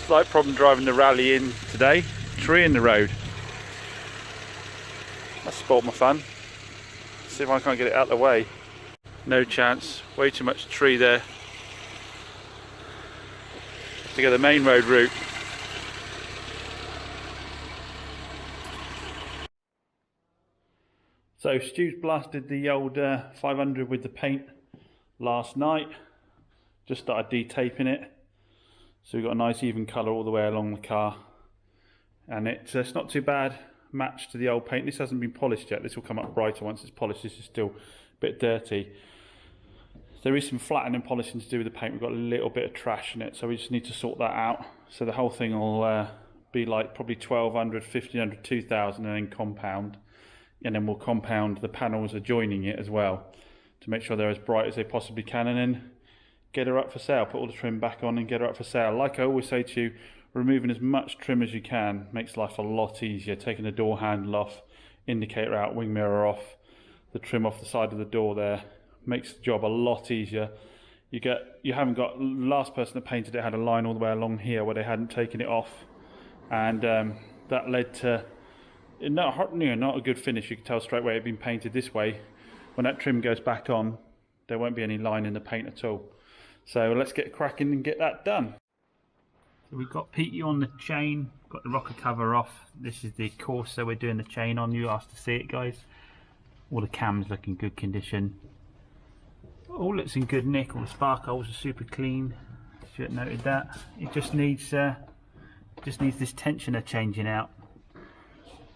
Slight problem driving the Rally in today. Tree in the road. That's spoilt my fun. See if I can't get it out of the way. No chance. Way too much tree there. To go the main road route. So Stu's blasted the old 500 with the paint last night. Just started de-taping it. So we've got a nice even colour all the way along the car. And it's not too bad matched to the old paint. This hasn't been polished yet. This will come up brighter once it's polished. This is still a bit dirty. There is some flattening and polishing to do with the paint. We've got a little bit of trash in it, so we just need to sort that out. So the whole thing will be like probably 1200, 1500, 2000 and then compound. And then we'll compound the panels adjoining it as well to make sure they're as bright as they possibly can, and then get her up for sale. Put all the trim back on and get her up for sale. Like I always say to you, removing as much trim as you can makes life a lot easier. Taking the door handle off, indicator out, wing mirror off, the trim off the side of the door there makes the job a lot easier. You haven't got, last person that painted it had a line all the way along here where they hadn't taken it off, and that led to not a good finish. You can tell straight away it had been painted this way. When that trim goes back on, there won't be any line in the paint at all. So let's get cracking and get that done. So we've got Petey on the chain, got the rocker cover off. This is the Corsa we're doing the chain on. You asked to see it, guys. All the cams look in good condition. All looks in good nick. All the spark holes are super clean. Should have noted that. It just needs this tensioner changing out.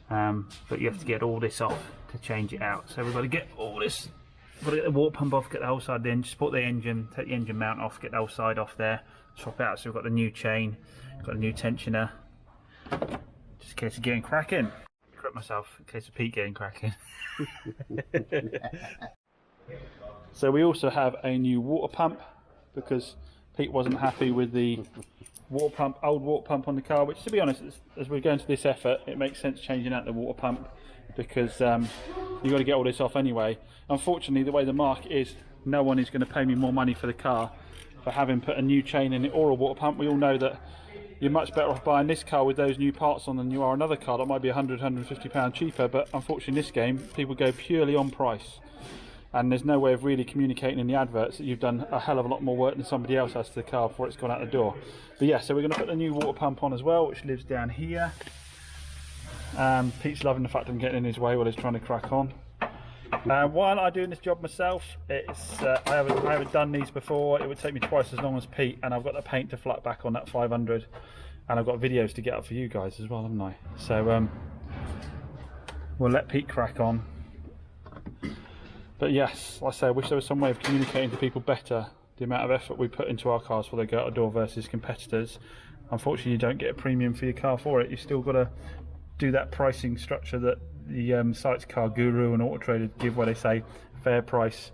But you have to get all this off to change it out. So we've got to get all this. We've got to get the water pump off, get the whole side of the engine, support the engine, take the engine mount off, get the whole side off there, swap it out. So we've got the new chain, got a new tensioner. Just in case of getting cracking. Correct myself, in case of Pete getting cracking. So we also have a new water pump because Pete wasn't happy with the old water pump on the car, which, to be honest, as we're going to this effort, it makes sense changing out the water pump because you've got to get all this off anyway. Unfortunately, the way the market is, no one is going to pay me more money for the car for having put a new chain in it or a water pump. We all know that you're much better off buying this car with those new parts on than you are another car that might be £100, £150 cheaper, but unfortunately in this game people go purely on price. And there's no way of really communicating in the adverts that you've done a hell of a lot more work than somebody else has to the car before it's gone out the door. But yeah, so we're going to put the new water pump on as well, which lives down here. Pete's loving the fact I'm getting in his way while he's trying to crack on. Why aren't I doing this job myself? It's I haven't done these before. It would take me twice as long as Pete, and I've got the paint to flat back on that 500, and I've got videos to get up for you guys as well, haven't I? So we'll let Pete crack on. But yes, like I say, I wish there was some way of communicating to people better the amount of effort we put into our cars before they go out the door versus competitors. Unfortunately, you don't get a premium for your car for it. You've still got to do that pricing structure that the sites Car Guru and Auto Trader give, where they say fair price,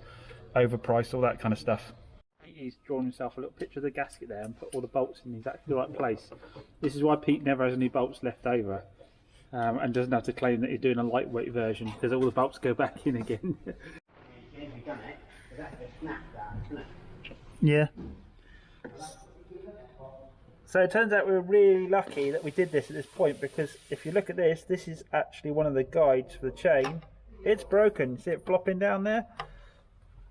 overpriced, all that kind of stuff. He's drawn himself a little picture of the gasket there and put all the bolts in exactly the right place. This is why Pete never has any bolts left over, and doesn't have to claim that he's doing a lightweight version, because all the bolts go back in again. Yeah. So it turns out we were really lucky that we did this at this point, because if you look at this, this is actually one of the guides for the chain. It's broken. See it flopping down there?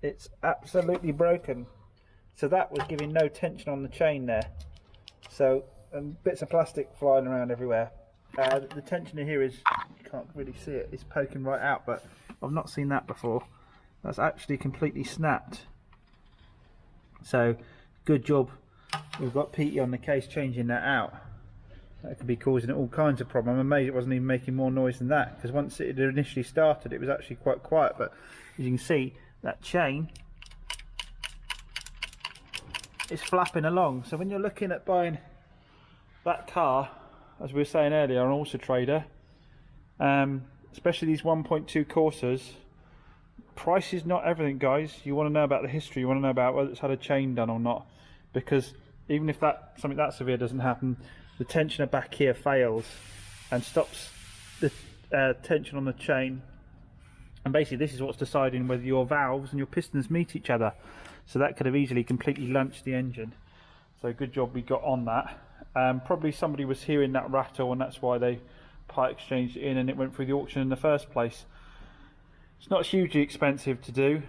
It's absolutely broken. So that was giving no tension on the chain there. So bits of plastic flying around everywhere. The tensioner here is, you can't really see it, it's poking right out, but I've not seen that before. That's actually completely snapped. So good job we've got Petey on the case changing that out. That could be causing it all kinds of problems. I'm amazed it wasn't even making more noise than that, because once it had initially started it was actually quite quiet, but as you can see, that chain is flapping along. So when you're looking at buying that car, as we were saying earlier on Auto Trader, especially these 1.2 Corsas, price is not everything, guys. You want to know about the history, you want to know about whether it's had a chain done or not, because even if something that severe doesn't happen, the tensioner back here fails and stops the tension on the chain, and basically this is what's deciding whether your valves and your pistons meet each other. So that could have easily completely lunched the engine. So good job we got on that. Probably somebody was hearing that rattle, and that's why they part exchanged it in and it went through the auction in the first place. It's not hugely expensive to do.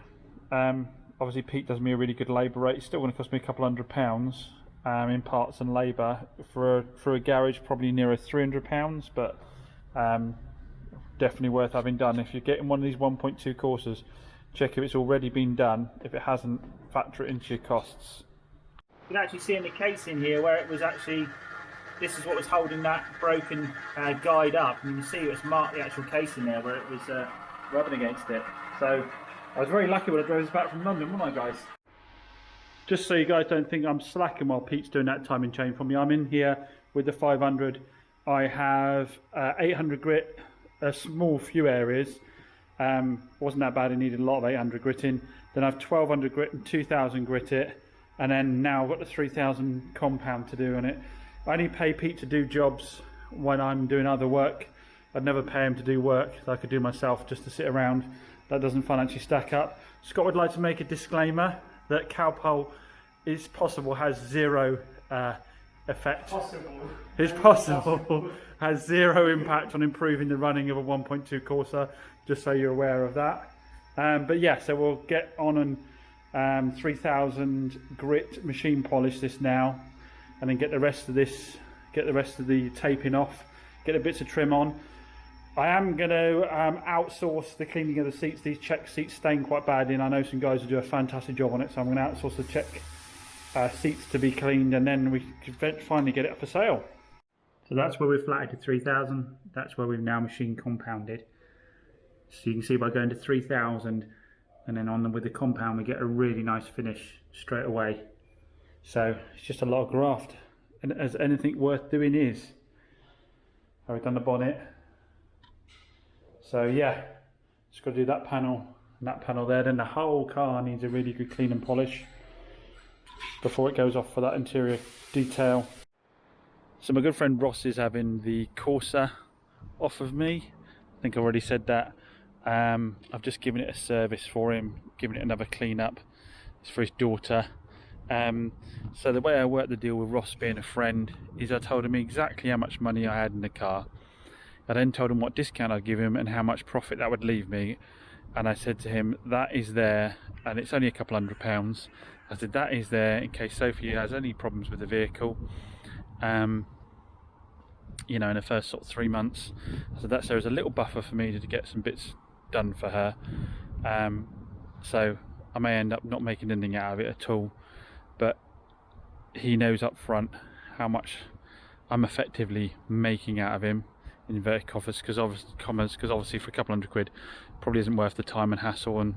Obviously Pete does me a really good labour rate. It's still going to cost me a couple £100 in parts and labour. For a garage, probably nearer £300, but definitely worth having done. If you're getting one of these 1.2 Corsas, check if it's already been done. If it hasn't, factor it into your costs. You can actually see in the casing here where it was actually, this is what was holding that broken guide up, and you can see it's marked the actual casing there where it was rubbing against it. So I was very lucky when I drove this back from London, wasn't I, guys? Just so you guys don't think I'm slacking while Pete's doing that timing chain for me, I'm in here with the 500. I have 800 grit, a small few areas. Wasn't that bad, it needed a lot of 800 grit in. Then I have 1200 grit and 2000 grit it. And then now I've got the 3000 compound to do on it. I only pay Pete to do jobs when I'm doing other work. I'd never pay him to do work that I could do myself just to sit around. That doesn't financially stack up. Scott would like to make a disclaimer that Cowpole is possible, has zero effect. It's possible, has zero impact on improving the running of a 1.2 Corsa, just so you're aware of that. But yeah, so we'll get on and 3000 grit machine polish this now, and then get the rest of this, get the rest of the taping off, get the bits of trim on. I am going to outsource the cleaning of the seats. These check seats stain quite badly, and I know some guys will do a fantastic job on it, so I'm going to outsource the check seats to be cleaned, and then we can finally get it up for sale. So that's where we've flatted to 3000. That's where we've now machine compounded. So you can see by going to 3000 and then on them with the compound, we get a really nice finish straight away. So it's just a lot of graft, and as anything worth doing is. We've done the bonnet. So yeah, just got to do that panel and that panel there. Then the whole car needs a really good clean and polish before it goes off for that interior detail. So my good friend Ross is having the Corsa off of me. I think I already said that. I've just given it a service for him, given it another clean up. It's for his daughter. So the way I worked the deal with Ross being a friend is I told him exactly how much money I had in the car. I then told him what discount I'd give him and how much profit that would leave me. And I said to him, that is there, and it's only a couple £100. I said, that is there in case Sophie has any problems with the vehicle. You know, in the first sort of 3 months. So that's there as a little buffer for me to get some bits done for her. So I may end up not making anything out of it at all, but he knows up front how much I'm effectively making out of him, in inverted commas, because obviously for a couple £100 probably isn't worth the time and hassle and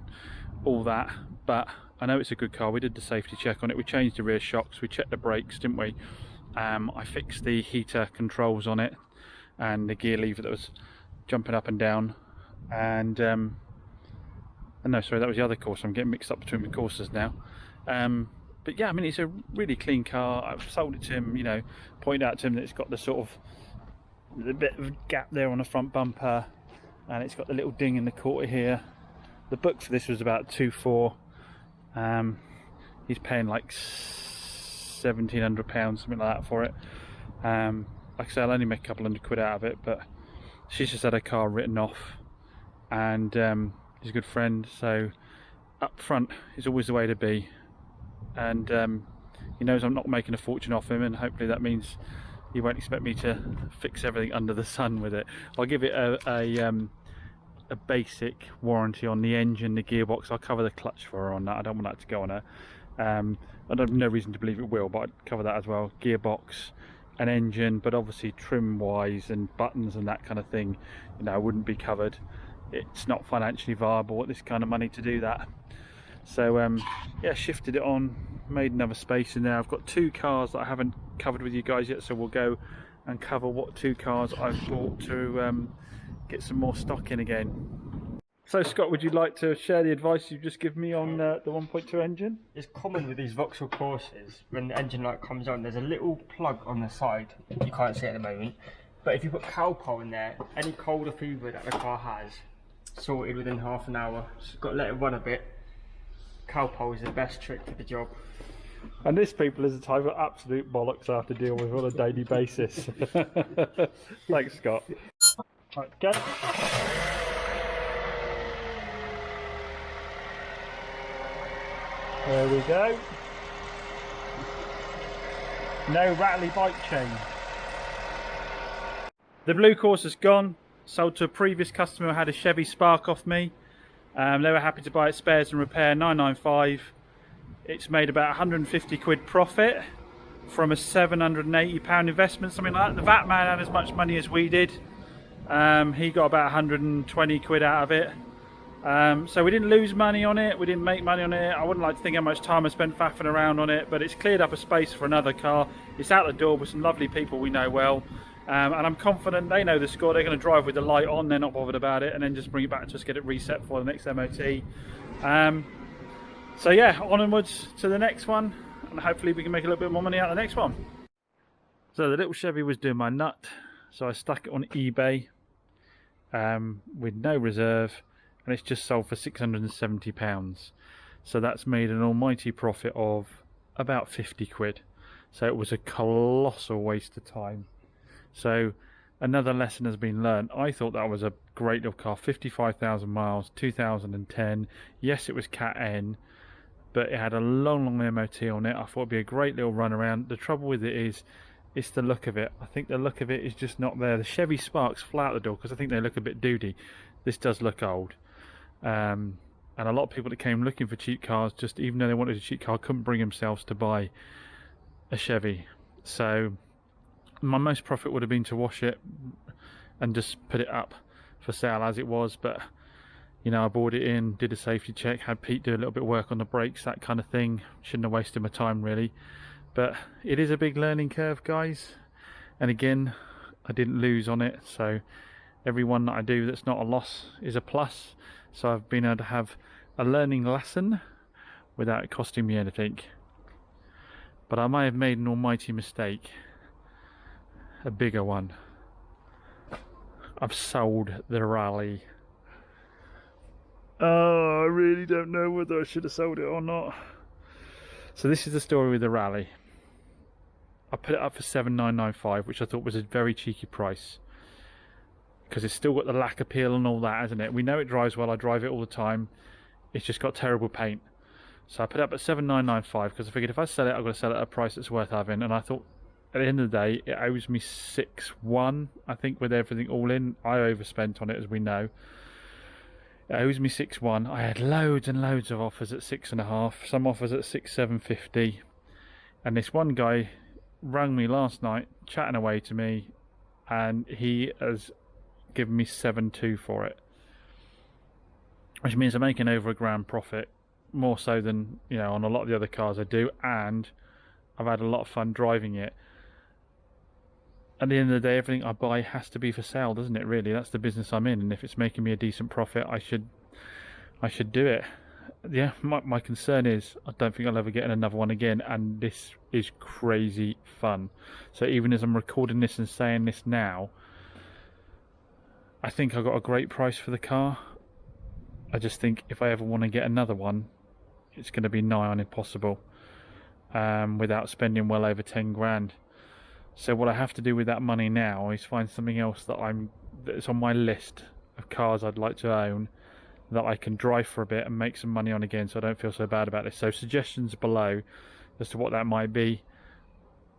all that. But I know it's a good car. We did the safety check on it, we changed the rear shocks, we checked the brakes, didn't we? I fixed the heater controls on it and the gear lever that was jumping up and down, and no, sorry, that was the other Corsa. I'm getting mixed up between the Corsas now. But yeah, I mean, it's a really clean car. I've sold it to him, you know, pointed out to him that it's got the sort of the bit of gap there on the front bumper, and it's got the little ding in the quarter here. The book for this was about 2.4. He's paying like £1,700, something like that for it. Like I say, I'll only make a couple £100 out of it, but she's just had her car written off, and he's a good friend, so up front is always the way to be. And he knows I'm not making a fortune off him, and hopefully that means he won't expect me to fix everything under the sun with it. I'll give it a basic warranty on the engine, the gearbox. I'll cover the clutch for her on that. I don't want that to go on her. I have no reason to believe it will, but I'd cover that as well. Gearbox, an engine, but obviously trim wise and buttons and that kind of thing, you know, wouldn't be covered. It's not financially viable at this kind of money to do that. So yeah, shifted it on, made another space in there. I've got 2 cars that I haven't covered with you guys yet, so we'll go and cover what 2 cars I've bought to get some more stock in again. So Scott, would you like to share the advice you've just given me on the 1.2 engine? It's common with these Vauxhall Corsas, when the engine light comes on, there's a little plug on the side, you can't see it at the moment, but if you put Cowpole in there, any cold or fever that the car has, sorted within half an hour. Just got to let it run a bit. Cowpole is the best trick for the job. And this, people, is the type of absolute bollocks I have to deal with on a daily basis. Thanks, Scott. Right, go. There we go. No rattly bike chain. The blue Corsa's gone. Sold to a previous customer who had a Chevy Spark off me. They were happy to buy it spares and repair, $995. It's made about 150 quid profit from a £780 investment, something like that. The VAT man had as much money as we did. He got about 120 quid out of it. So we didn't lose money on it, we didn't make money on it. I wouldn't like to think how much time I spent faffing around on it, but it's cleared up a space for another car. It's out the door with some lovely people we know well. And I'm confident they know the score. They're going to drive with the light on, they're not bothered about it, and then just bring it back to us, get it reset for the next MOT. So yeah, onwards to the next one, and hopefully we can make a little bit more money out of the next one. So the little Chevy was doing my nut, so I stuck it on eBay with no reserve, and it's just sold for £670. So that's made an almighty profit of about 50 quid. So it was a colossal waste of time. So another lesson has been learned. I thought that was a great little car, 55,000 miles, 2010. Yes, it was Cat N, but it had a long MOT on it. I thought it'd be a great little run around. The trouble with it is, it's the look of it. I think the look of it is just not there. The Chevy Sparks fly out the door because I think they look a bit doody. This does look old. And a lot of people that came looking for cheap cars, just even though they wanted a cheap car, couldn't bring themselves to buy a Chevy. So my most profit would have been to wash it and just put it up for sale as it was, but you know, I brought it in, did a safety check, had Pete do a little bit of work on the brakes, that kind of thing. Shouldn't have wasted my time really, but it is a big learning curve, guys. And again, I didn't lose on it, so every one that I do that's not a loss is a plus. So I've been able to have a learning lesson without it costing me anything. But I may have made an almighty mistake, a bigger one. I've sold the Rally. Oh, I really don't know whether I should have sold it or not. So this is the story with the Rally. I put it up for $7,995, which I thought was a very cheeky price, because it's still got the lack appeal and all that, hasn't it? We know it drives well, I drive it all the time. It's just got terrible paint. So I put it up at $7,995 because I figured if I sell it, I've got to sell it at a price that's worth having. And I thought at the end of the day, it owes me $6,100, I think, with everything all in. I overspent on it, as we know. It owes me $6,100. I had loads and loads of offers at $6,500, some offers at $6,750. And this one guy rang me last night, chatting away to me, and he has given me $7,200 for it, which means I'm making over £1,000 profit, more so than, you know, on a lot of the other cars I do, and I've had a lot of fun driving it. At the end of the day, everything I buy has to be for sale, doesn't it, really? That's the business I'm in, and if it's making me a decent profit, I should do it. Yeah, my concern is I don't think I'll ever get in another one again, and this is crazy fun. So even as I'm recording this and saying this now, I think I got a great price for the car. I just think if I ever want to get another one, it's going to be nigh on impossible without spending well over 10 grand. So what I have to do with that money now is find something else that's on my list of cars I'd like to own, that I can drive for a bit and make some money on again, so I don't feel so bad about this. So suggestions below as to what that might be.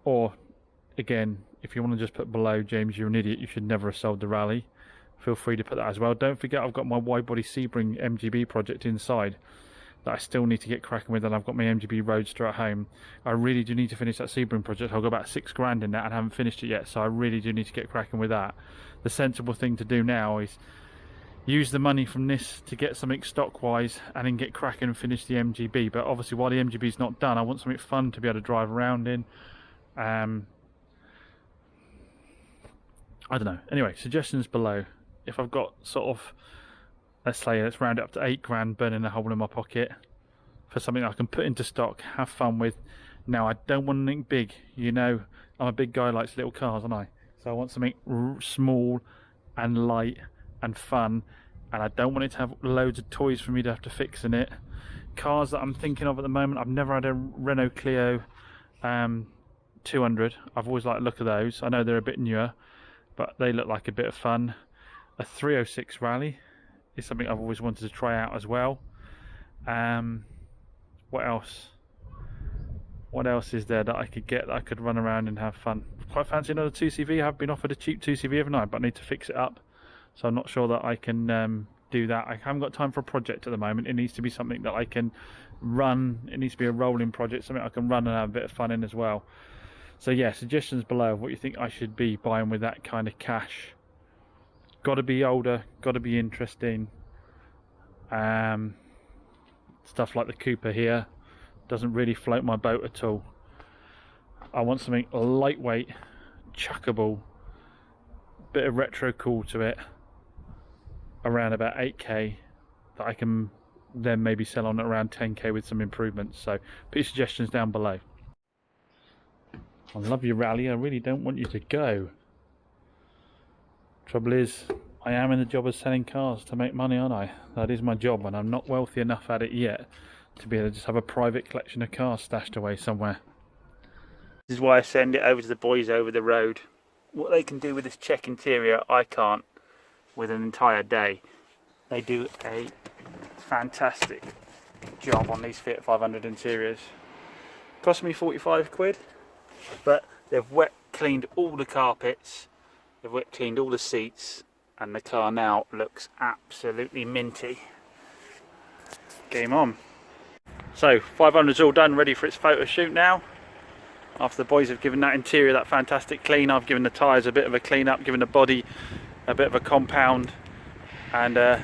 Or again, if you want to just put below, James, you're an idiot, you should never have sold the Rally, feel free to put that as well. Don't forget, I've got my wide body Sebring MGB project inside that I still need to get cracking with, and I've got my MGB Roadster at home. I really do need to finish that Sebring project. I've got about £6,000 in that and haven't finished it yet, so I really do need to get cracking with that. The sensible thing to do now is use the money from this to get something stock wise and then get cracking and finish the MGB. But obviously while the MGB is not done, I want something fun to be able to drive around in. I don't know. Anyway, suggestions below. If I've got sort of, let's round it up to £8,000 burning a hole in my pocket for something I can put into stock, have fun with. Now, I don't want anything big. You know, I'm a big guy who likes little cars, aren't I? So I want something small and light and fun, and I don't want it to have loads of toys for me to have to fix in it. cars that I'm thinking of at the moment. I've never had a Renault Clio 200. I've always liked the look of those. I know they're a bit newer, but they look like a bit of fun. A 306 Rally is something I've always wanted to try out as well. What else? What else is there that I could get that I could run around and have fun? Quite fancy another 2CV. I have been offered a cheap 2CV every night, but I need to fix it up. So I'm not sure that I can do that. I haven't got time for a project at the moment. It needs to be something that I can run. It needs to be a rolling project, something I can run and have a bit of fun in as well. So yeah, suggestions below of what you think I should be buying with that kind of cash. Got to be older, got to be interesting. Stuff like the Cooper here doesn't really float my boat at all. I want something lightweight, chuckable, bit of retro cool to it, around about 8k, that I can then maybe sell on at around 10k with some improvements. So put your suggestions down below. I love your Rally. I really don't want you to go. Trouble is, I am in the job of selling cars to make money, aren't I? That is my job, and I'm not wealthy enough at it yet to be able to just have a private collection of cars stashed away somewhere. This is why I send it over to the boys over the road. What they can do with this check interior, I can't with an entire day. They do a fantastic job on these Fiat 500 interiors. Cost me 45 quid, but they've wet cleaned all the carpets, they've wet cleaned all the seats, and the car now looks absolutely minty. Game on. So 500's all done, ready for its photo shoot now. After the boys have given that interior that fantastic clean, I've given the tyres a bit of a clean up, given the body a bit of a compound and a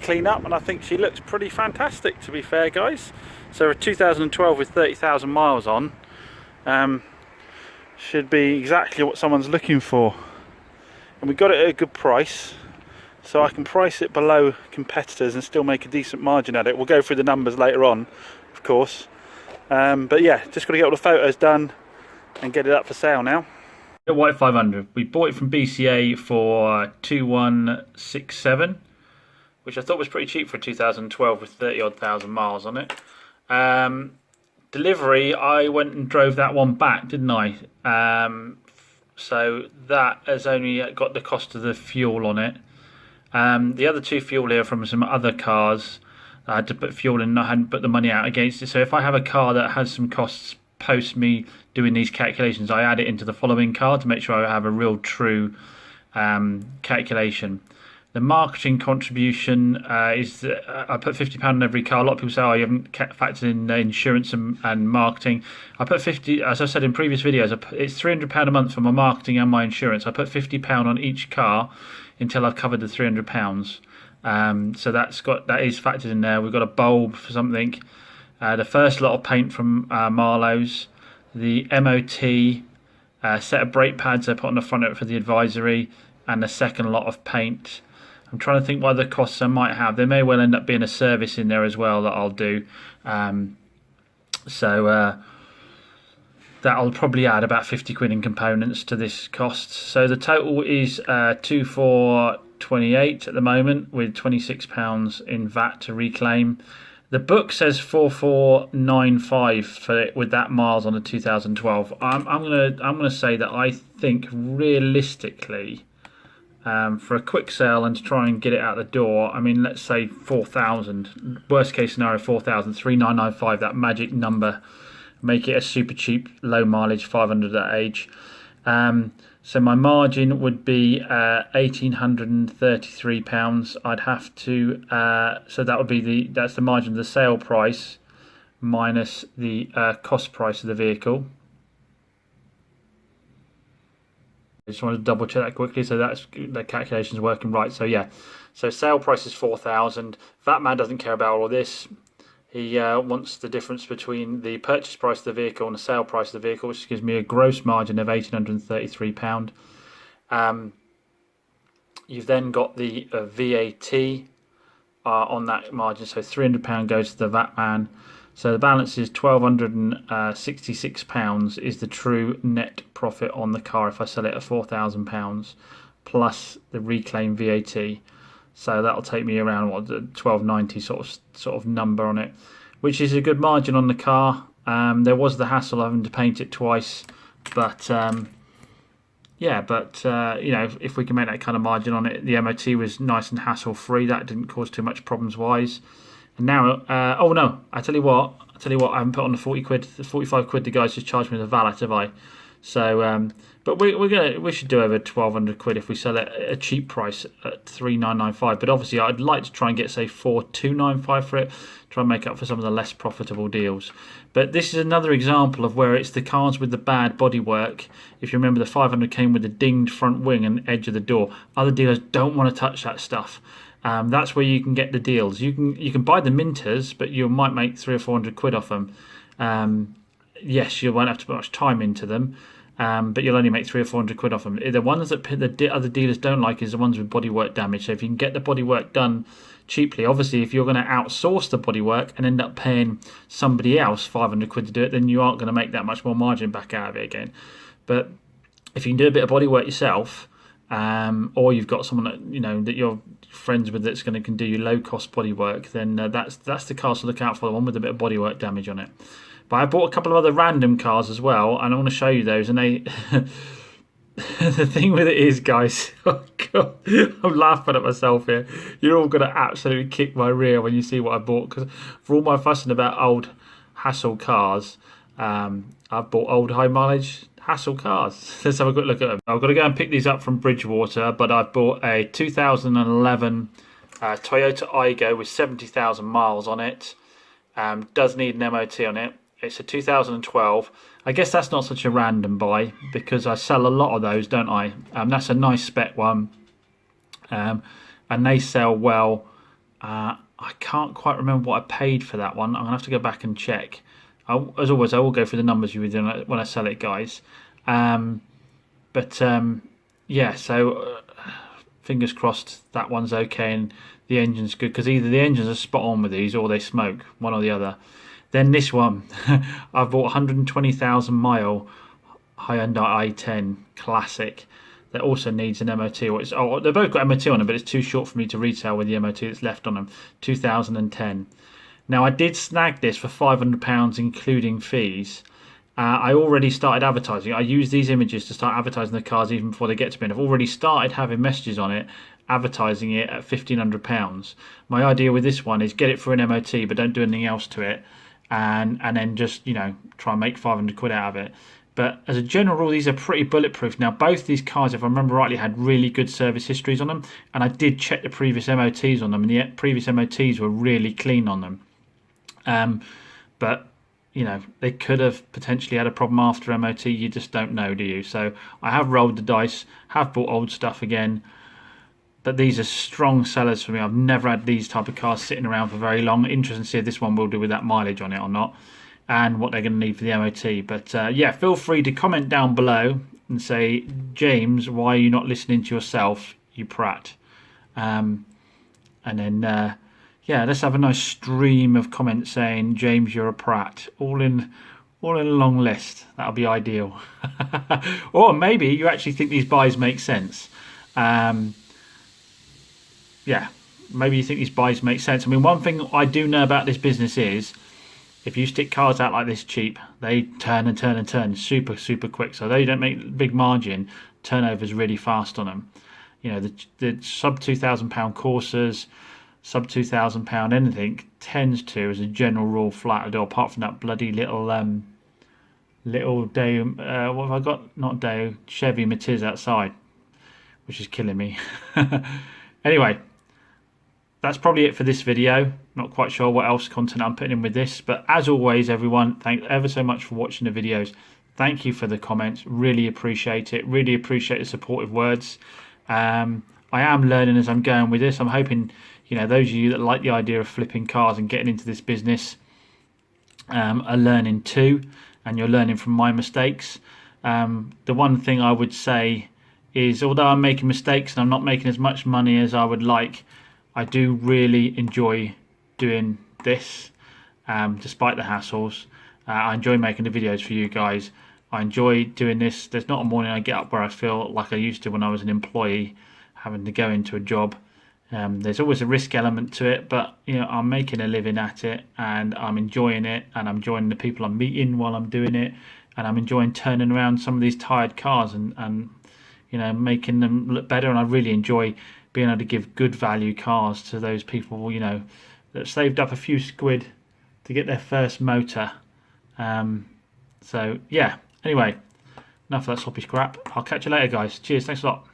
clean up, and I think she looks pretty fantastic, to be fair, guys. So a 2012 with 30,000 miles on should be exactly what someone's looking for, and we got it at a good price, so I can price it below competitors and still make a decent margin at it. We'll go through the numbers later on, of course, but yeah, just got to get all the photos done and get it up for sale now. The white 500, we bought it from BCA for 2167, which I thought was pretty cheap for a 2012 with 30 odd thousand miles on it. Delivery, I went and drove that one back, didn't I? So that has only got the cost of the fuel on it. The other two fuel here from some other cars, I had to put fuel in and I hadn't put the money out against it. So if I have a car that has some costs post me doing these calculations, I add it into the following car to make sure I have a real true calculation. The marketing contribution is I put £50 on every car. A lot of people say, oh, you haven't factored in insurance and marketing. I put 50, as I said in previous videos, it's £300 a month for my marketing and my insurance. I put £50 on each car until I've covered the £300. So that is factored in there. We've got a bulb for something. The first lot of paint from Marlowe's. The MOT, set of brake pads I put on the front of it for the advisory, and the second lot of paint. I'm trying to think what other costs I might have. There may well end up being a service in there as well that I'll do. So that'll probably add about 50 quid in components to this cost. So the total is 2428 at the moment, with £26 in VAT to reclaim. The book says 4495 for it with that miles on the 2012. I'm gonna say that I think realistically, for a quick sale and to try and get it out the door, I mean, let's say 4,000. Worst case scenario, 4,000, 3995. That magic number, make it a super cheap, low mileage 500 at age. So my margin would be £1,833. I'd have to, so that would be that's the margin of the sale price minus the cost price of the vehicle. I just wanted to double check that quickly, so that's the calculation's working right. So yeah, so sale price is 4,000. VAT man doesn't care about all of this. He wants the difference between the purchase price of the vehicle and the sale price of the vehicle, which gives me a gross margin of £1,833. You've then got the VAT on that margin, so £300 goes to the VAT man. So the balance is £1,266 is the true net profit on the car if I sell it at £4,000 plus the reclaim VAT. So that'll take me around what the 1290 sort of number on it, which is a good margin on the car. There was the hassle of having to paint it twice, but yeah, but you know, if we can make that kind of margin on it, the MOT was nice and hassle free. That didn't cause too much problems wise. And now, oh no, I tell you what, I haven't put on the 40 quid, the 45 quid the guys just charged me the valet, have I? So, but we should do over 1200 quid if we sell it at a cheap price at 3995. But obviously, I'd like to try and get say 4295 for it, try and make up for some of the less profitable deals. But this is another example of where it's the cars with the bad bodywork. If you remember, the 500 came with the dinged front wing and edge of the door. Other dealers don't want to touch that stuff. That's where you can get the deals. You can buy the Minters, but you might make 300 or 400 quid off them. Yes, you won't have to put much time into them, but you'll only make 300 or 400 quid off them. The ones that the other dealers don't like is the ones with bodywork damage. So if you can get the bodywork done cheaply, obviously if you're going to outsource the bodywork and end up paying somebody else 500 quid to do it, then you aren't going to make that much more margin back out of it again. But if you can do a bit of bodywork yourself, or you've got someone that that you're friends with that's can do you low cost bodywork, then that's the car to look out for, the one with a bit of bodywork damage on it. But I bought a couple of other random cars as well, and I want to show you those. And they, the thing with it is, guys, oh God, I'm laughing at myself here. You're all gonna absolutely kick my rear when you see what I bought, because for all my fussing about old hassle cars, I've bought old high mileage hassle cars. Let's have a quick look at them. I've got to go and pick these up from Bridgewater, but I've bought a 2011 Toyota Aygo with 70,000 miles on it. Does need an MOT on it. It's a 2012. I guess that's not such a random buy because I sell a lot of those, don't I? That's a nice spec one, and they sell well. I can't quite remember what I paid for that one. I'm gonna have to go back and check. As always, I will go through the numbers with you when I sell it, guys. Yeah, so fingers crossed that one's okay and the engine's good, because either the engines are spot on with these or they smoke, one or the other. Then this one, I've bought 120,000 mile Hyundai i10 Classic that also needs an MOT. They've both got MOT on them, but it's too short for me to retail with the MOT that's left on them. 2010. Now, I did snag this for £500 including fees. I already started advertising. I use these images to start advertising the cars even before they get to me. And I've already started having messages on it, advertising it at £1,500. My idea with this one is get it for an MOT, but don't do anything else to it, and then just try and make 500 quid out of it. But as a general rule, these are pretty bulletproof. Now, both these cars, if I remember rightly, had really good service histories on them, and I did check the previous MOTs on them, and the previous MOTs were really clean on them. But they could have potentially had a problem after MOT. You just don't know, do you? So I have rolled the dice, have bought old stuff again, but these are strong sellers for me. I've never had these type of cars sitting around for very long. Interesting to see if this one will do with that mileage on it or not, and what they're going to need for the MOT. But yeah, feel free to comment down below and say, James, why are you not listening to yourself, you prat? And then yeah, let's have a nice stream of comments saying, James, you're a prat. All in a long list. That'll be ideal. Or maybe you actually think these buys make sense. Yeah, maybe you think these buys make sense. I mean, one thing I do know about this business is if you stick cars out like this cheap, they turn and turn and turn super, super quick. So they don't make big margin. Turnover's really fast on them. The sub £2,000 Corsas, sub £2,000 anything tends to, as a general rule, flat door. Apart from that bloody little Deo, what have I got? Not Deo, Chevy Matiz outside, which is killing me. Anyway, that's probably it for this video. Not quite sure what else content I'm putting in with this, but as always, everyone, thanks ever so much for watching the videos. Thank you for the comments. Really appreciate it. Really appreciate the supportive words. I am learning as I'm going with this. I'm hoping those of you that like the idea of flipping cars and getting into this business are learning too, and you're learning from my mistakes. The one thing I would say is, although I'm making mistakes and I'm not making as much money as I would like, I do really enjoy doing this, despite the hassles. I enjoy making the videos for you guys. I enjoy doing this. There's not a morning I get up where I feel like I used to when I was an employee, having to go into a job There's always a risk element to it, but you know, I'm making a living at it, and I'm enjoying it, and I'm enjoying the people I'm meeting while I'm doing it, and I'm enjoying turning around some of these tired cars and you know, making them look better. And I really enjoy being able to give good value cars to those people, you know, that saved up a few squid to get their first motor. So yeah, anyway, enough of that sloppy crap. I'll catch you later, guys. Cheers, thanks a lot.